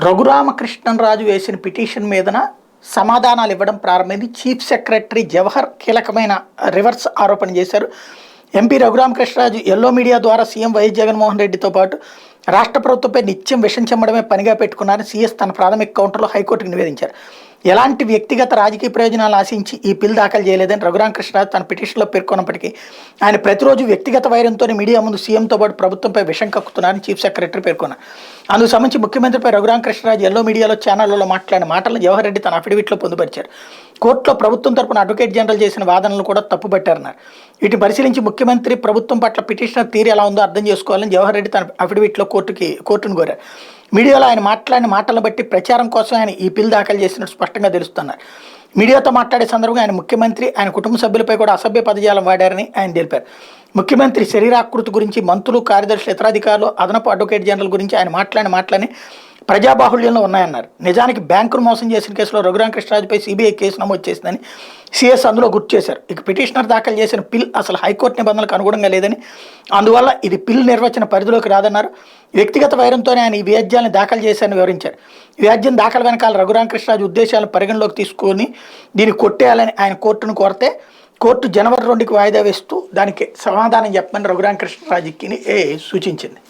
రఘురామకృష్ణరాజు వేసిన పిటిషన్ మీదన సమాధానాలు ఇవ్వడం ప్రారంభమైంది. చీఫ్ సెక్రటరీ జవహర్ కీలకమైన రివర్స్ ఆరోపణ చేశారు. ఎంపీ రఘురామకృష్ణరాజు ఎల్లో మీడియా ద్వారా సీఎం వైఎస్ జగన్మోహన్ రెడ్డితో పాటు రాష్ట్ర ప్రభుత్వంపై నిత్యం విషం చెమ్మడమే పనిగా పెట్టుకున్నారని సీఎస్ తన ప్రాథమిక కౌంటర్లో హైకోర్టుకు నివేదించారు. ఎలాంటి వ్యక్తిగత రాజకీయ ప్రయోజనాలు ఆశించి ఈ బిల్ దాఖలు చేయలేదని రఘురామకృష్ణరాజు తన పిటిషన్లో పేర్కొన్నప్పటికీ ఆయన ప్రతిరోజు వ్యక్తిగత వైరంతోనే మీడియా ముందు సీఎంతో పాటు ప్రభుత్వంపై విషం కక్కుతున్నారని చీఫ్ సెక్రటరీ పేర్కొన్నారు. అందుకు సంబంధించి ముఖ్యమంత్రిపై రఘురామకృష్ణరాజు ఎల్లో మీడియాలో ఛానళ్లలో మాట్లాడిన మాటలను జవహర్ రెడ్డి తన అఫిడవిట్లో పొందుపరిచారు. కోర్టులో ప్రభుత్వం తరపున అడ్వకేట్ జనరల్ చేసిన వాదనలు కూడా తప్పుపట్టారన్నారు. వీటిని పరిశీలించి ముఖ్యమంత్రి ప్రభుత్వం పట్ల పిటిషనర్ తీరు ఎలా ఉందో అర్థం చేసుకోవాలని జవహర్ రెడ్డి తన అఫిడవిట్లో కోర్టును కోరారు. మీడియాలో ఆయన మాట్లాడిన మాటలను బట్టి ప్రచారం కోసం ఆయన ఈ బిల్ దాఖలు చేసినట్టు స్పష్టంగా తెలుస్తున్నారు. మీడియాతో మాట్లాడే సందర్భంగా ఆయన ముఖ్యమంత్రి ఆయన కుటుంబ సభ్యులపై కూడా అసభ్య పదజాలం వాడారని ఆయన తెలిపారు. ముఖ్యమంత్రి శరీరాకృతి గురించి మంత్రులు, కార్యదర్శులు, ఇతర అధికారులు, అదనపు అడ్వకేట్ జనరల్ గురించి ఆయన మాట్లాడిన మాటలని ప్రజాబాహుళ్యంలో ఉన్నాయన్నారు. నిజానికి బ్యాంకును మోసం చేసిన కేసులో రఘురామకృష్ణరాజుపై సిబిఐ కేసు నమోదు చేసిందని సిఎస్ అందులో గుర్తు చేశారు. ఇక పిటిషనర్ దాఖలు చేసిన బిల్ అసలు హైకోర్టు నిబంధనలకు అనుగుణంగా లేదని, అందువల్ల ఇది బిల్ నిర్వచన పరిధిలోకి రాదన్నారు. వ్యక్తిగత వైరంతోనే ఆయన ఈ వ్యాజ్యాన్ని దాఖలు చేశారని వివరించారు. వ్యాజ్యం దాఖలు వెనకాల రఘురామకృష్ణరాజు ఉద్దేశాలను పరిగణలోకి తీసుకొని దీన్ని కొట్టేయాలని ఆయన కోర్టును కోరితే కోర్టు జనవరి 2కి వాయిదా వేస్తూ దానికి సమాధానం చెప్పమని రఘురామకృష్ణరాజుకి సూచించింది.